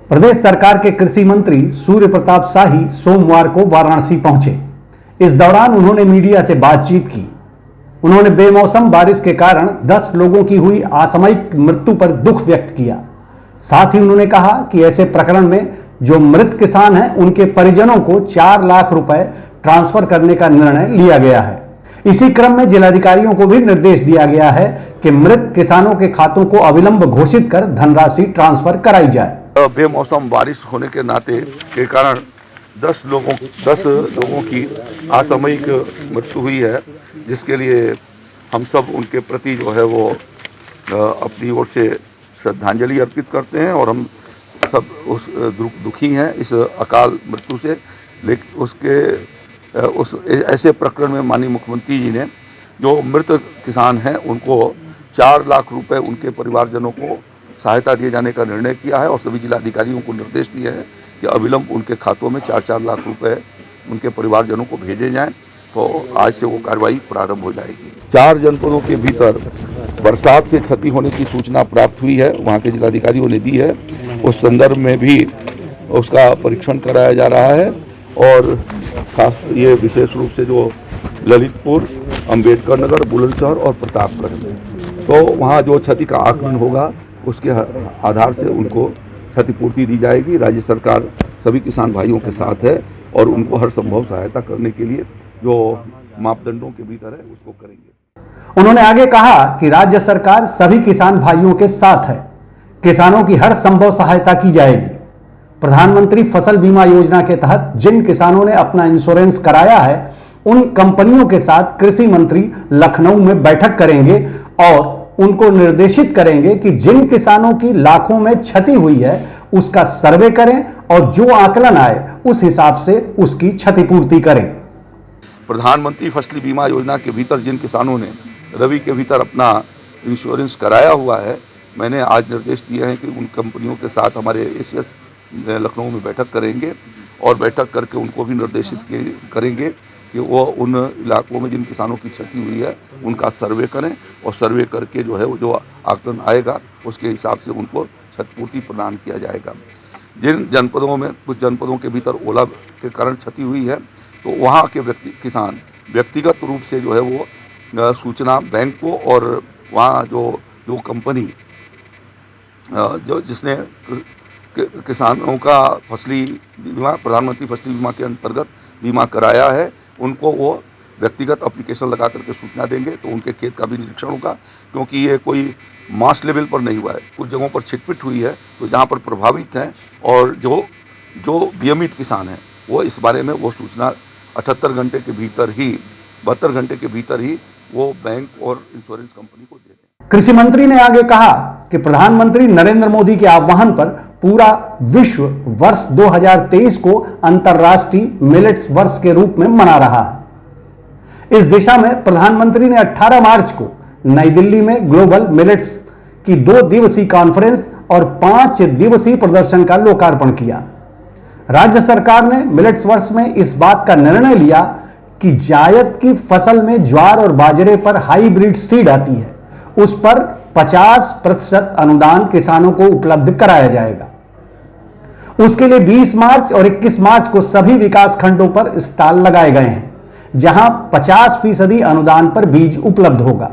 प्रदेश सरकार के कृषि मंत्री सूर्य प्रताप शाही सोमवार को वाराणसी पहुंचे। इस दौरान उन्होंने मीडिया से बातचीत की। उन्होंने बेमौसम बारिश के कारण 10 लोगों की हुई असामयिक मृत्यु पर दुख व्यक्त किया। साथ ही उन्होंने कहा कि ऐसे प्रकरण में जो मृत किसान हैं उनके परिजनों को 4 लाख रुपए ट्रांसफर करने का निर्णय लिया गया है। इसी क्रम में जिलाधिकारियों को भी निर्देश दिया गया है कि मृत किसानों के खातों को अविलंब घोषित कर धनराशि ट्रांसफर कराई जाए। बेमौसम बारिश होने के नाते के कारण 10 लोगों की असामयिक मृत्यु हुई है, जिसके लिए हम सब उनके प्रति जो है वो अपनी ओर से श्रद्धांजलि अर्पित करते हैं और हम सब उस दुखी हैं इस अकाल मृत्यु से। लेकिन उस ऐसे प्रकरण में माननीय मुख्यमंत्री जी ने जो मृत किसान हैं उनको 4 लाख रुपए उनके परिवारजनों को सहायता दिए जाने का निर्णय किया है और सभी जिलाधिकारियों को निर्देश दिए हैं कि अविलंब उनके खातों में 4-4 लाख रुपए उनके परिवारजनों को भेजे जाएं। तो आज से वो कार्रवाई प्रारंभ हो जाएगी। 4 जनपदों के भीतर बरसात से क्षति होने की सूचना प्राप्त हुई है, वहाँ के जिलाधिकारियों ने दी है। उस संदर्भ में भी उसका परीक्षण कराया जा रहा है और खास ये विशेष रूप से जो ललितपुर, अम्बेडकर नगर, बुलंदशहर और प्रतापगढ़ में, तो वहाँ जो क्षति का आकलन होगा उसके आधार से उनको क्षतिपूर्ति दी जाएगी। राज्य सरकार सभी किसान भाइयों के साथ है और उनको हर संभव सहायता करने के लिए जो मापदंडों के भीतर है उसको करेंगे। उन्होंने आगे कहा कि राज्य सरकार सभी किसान भाइयों के साथ है, किसानों की हर संभव सहायता की जाएगी। प्रधानमंत्री फसल बीमा योजना के तहत जिन किसानों ने अपना इंश्योरेंस कराया है उन कंपनियों के साथ कृषि मंत्री लखनऊ में बैठक करेंगे और उनको निर्देशित करेंगे कि जिन किसानों की लाखों में क्षति हुई है उसका सर्वे करें और जो आकलन आए उस हिसाब से उसकी क्षतिपूर्ति करें। प्रधानमंत्री फसल बीमा योजना के भीतर जिन किसानों ने रबी के भीतर अपना इंश्योरेंस कराया हुआ है, मैंने आज निर्देश दिए हैं कि उन कंपनियों के साथ हमारे एसीएस लखनऊ में बैठक करेंगे और बैठक करके उनको भी निर्देशित करेंगे कि वो उन इलाकों में जिन किसानों की क्षति हुई है उनका सर्वे करें और सर्वे करके जो है वो जो आकलन आएगा उसके हिसाब से उनको क्षतिपूर्ति प्रदान किया जाएगा। जिन जनपदों में कुछ जनपदों के भीतर ओला के कारण क्षति हुई है तो वहाँ के किसान व्यक्तिगत रूप से जो है वो सूचना बैंक को और वहाँ जो कंपनी जिसने किसानों का फसली बीमा प्रधानमंत्री फसल बीमा के अंतर्गत बीमा कराया है उनको वो व्यक्तिगत एप्लीकेशन लगा करके सूचना देंगे तो उनके खेत का भी निरीक्षण होगा, क्योंकि ये कोई मास लेवल पर नहीं हुआ है, कुछ जगहों पर छिटपिट हुई है। तो जहाँ पर प्रभावित हैं और जो नियमित किसान हैं वो इस बारे में वो सूचना 78 घंटे के भीतर ही 72 घंटे के भीतर ही वो बैंक और इंश्योरेंस कंपनी को दे दें। कृषि मंत्री ने आगे कहा कि प्रधानमंत्री नरेंद्र मोदी के आह्वान पर पूरा विश्व वर्ष 2023 को अंतर्राष्ट्रीय मिलेट्स वर्ष के रूप में मना रहा है। इस दिशा में प्रधानमंत्री ने 18 मार्च को नई दिल्ली में ग्लोबल मिलेट्स की 2 दिवसीय कॉन्फ्रेंस और 5 दिवसीय प्रदर्शन का लोकार्पण किया। राज्य सरकार ने मिलेट्स वर्ष में इस बात का निर्णय लिया कि जायद की फसल में ज्वार और बाजरे पर हाइब्रिड सीड आती है, उस पर 50% अनुदान किसानों को उपलब्ध कराया जाएगा। उसके लिए 20 मार्च और 21 मार्च को सभी विकास खंडों पर स्टॉल लगाए गए हैं, जहां 50% अनुदान पर बीज उपलब्ध होगा।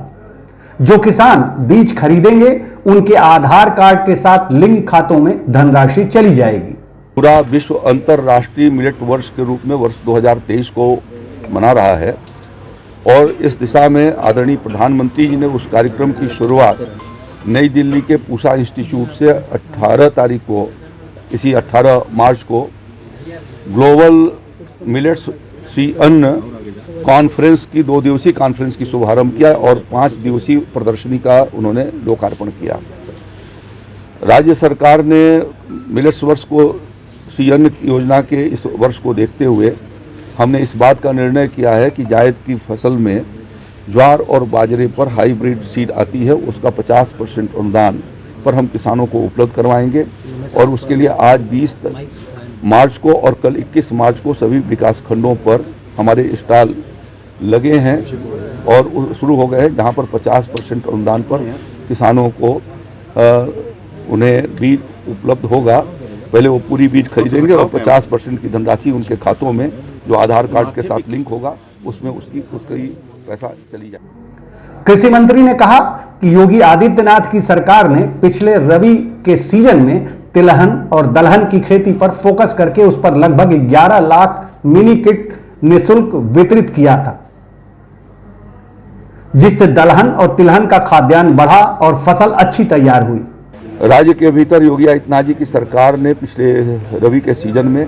जो किसान बीज खरीदेंगे उनके आधार कार्ड के साथ लिंक खातों में धनराशि चली जाएगी। पूरा विश्व अंतर्राष्ट्रीय मिलेट वर्ष के रूप में वर्ष 2023 को मना रहा है और इस दिशा में आदरणीय प्रधानमंत्री जी ने उस कार्यक्रम की शुरुआत नई दिल्ली के पूसा इंस्टीट्यूट से 18 तारीख को इसी 18 मार्च को ग्लोबल मिलेट्स सी अन्न कॉन्फ्रेंस की 2 दिवसीय कॉन्फ्रेंस की शुभारंभ किया और 5 दिवसीय प्रदर्शनी का उन्होंने लोकार्पण किया। राज्य सरकार ने मिलेट्स वर्ष को सी अन्न योजना के इस वर्ष को देखते हुए हमने इस बात का निर्णय किया है कि जायद की फसल में ज्वार और बाजरे पर हाइब्रिड सीड आती है उसका 50% अनुदान पर हम किसानों को उपलब्ध करवाएंगे और उसके लिए आज 20 मार्च को और कल 21 मार्च को सभी विकास खंडों पर हमारे स्टॉल लगे हैं और शुरू हो गए हैं, जहां पर 50% अनुदान पर किसानों को उन्हें बीज उपलब्ध होगा पहले वो पूरी बीज खरीदेंगे और 50% की धनराशि उनके खातों में जो आधार कार्ड के साथ लिंक होगा उसमें उसकी पैसा चली जाए। कृषि मंत्री ने कहा कि योगी आदित्यनाथ की सरकार ने पिछले रबी के सीजन में तिलहन और दलहन की खेती पर फोकस करके उस पर लगभग 11 लाख मिनी किट निःशुल्क वितरित किया था, जिससे दलहन और तिलहन का खाद्यान्न बढ़ा और फसल अच्छी तैयार हुई। राज्य के भीतर योगी आदित्यनाथ जी की सरकार ने पिछले रबी के सीजन में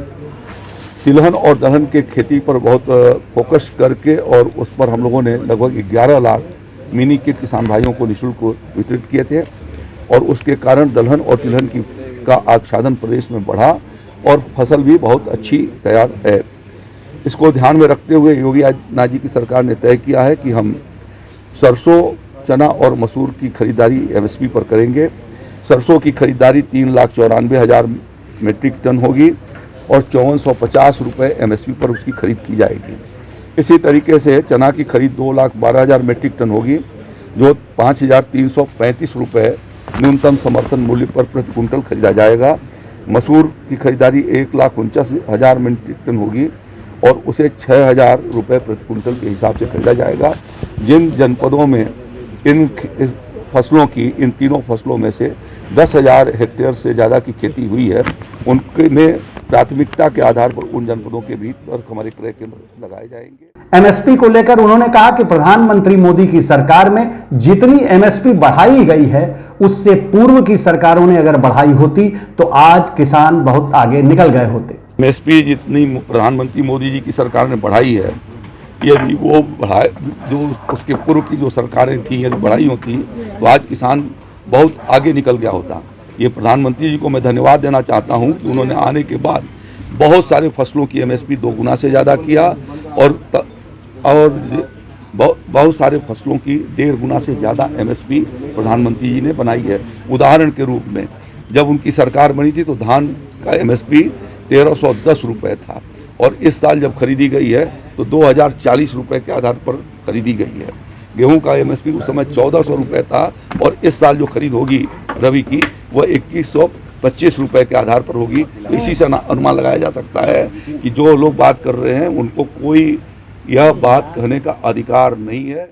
तिलहन और दलहन के खेती पर बहुत फोकस करके और उस पर हम लोगों ने लगभग 11 लाख मिनी किट किसान भाइयों को निःशुल्क वितरित किए थे और उसके कारण दलहन और तिलहन का आच्छादन प्रदेश में बढ़ा और फसल भी बहुत अच्छी तैयार है। इसको ध्यान में रखते हुए योगी आदित्यनाथ जी की सरकार ने तय किया है कि हम सरसों, चना और मसूर की खरीदारी MSP पर करेंगे। सरसों की खरीदारी 3,94,000 मीट्रिक टन होगी और 5450 रुपये MSP पर उसकी खरीद की जाएगी। इसी तरीके से चना की खरीद 2,12,000 मीट्रिक टन होगी जो 5,335 रुपये न्यूनतम समर्थन मूल्य पर प्रति कुंटल खरीदा जाएगा। मसूर की खरीदारी 1,49,000 मीट्रिक टन होगी और उसे 6,000 रुपये प्रति कुंटल के हिसाब से खरीदा जाएगा। जिन जनपदों में इन फसलों की, इन तीनों फसलों में से 10,000 हेक्टेयर से ज़्यादा की खेती हुई है, उनके में प्राथमिकता के आधार पर उन जनपदों के भीतर हमारे क्रय केंद्र लगाए जाएंगे। MSP को लेकर उन्होंने कहा कि प्रधानमंत्री मोदी की सरकार में जितनी MSP बढ़ाई गई है उससे पूर्व की सरकारों ने अगर बढ़ाई होती तो आज किसान बहुत आगे निकल गए होते। MSP जितनी प्रधानमंत्री मोदी जी की सरकार ने बढ़ाई है, यदि वो बढ़ाए जो उसके पूर्व की जो सरकारें थी यदि बढ़ाई होती तो आज किसान बहुत आगे निकल गया होता। ये प्रधानमंत्री जी को मैं धन्यवाद देना चाहता हूँ कि उन्होंने आने के बाद बहुत सारे फसलों की MSP 2 गुना से ज़्यादा किया और बहुत सारे फसलों की 1.5 गुना से ज़्यादा MSP प्रधानमंत्री जी ने बनाई है। उदाहरण के रूप में जब उनकी सरकार बनी थी तो धान का MSP 1,310 रुपये था और इस साल जब खरीदी गई है तो 2,040 रुपये के आधार पर खरीदी गई है। गेहूं का MSP उस समय 1,400 रुपये था और इस साल जो खरीद होगी रबी की वह 2,125 रुपये के आधार पर होगी। तो इसी से अनुमान लगाया जा सकता है कि जो लोग बात कर रहे हैं उनको कोई यह बात कहने का अधिकार नहीं है।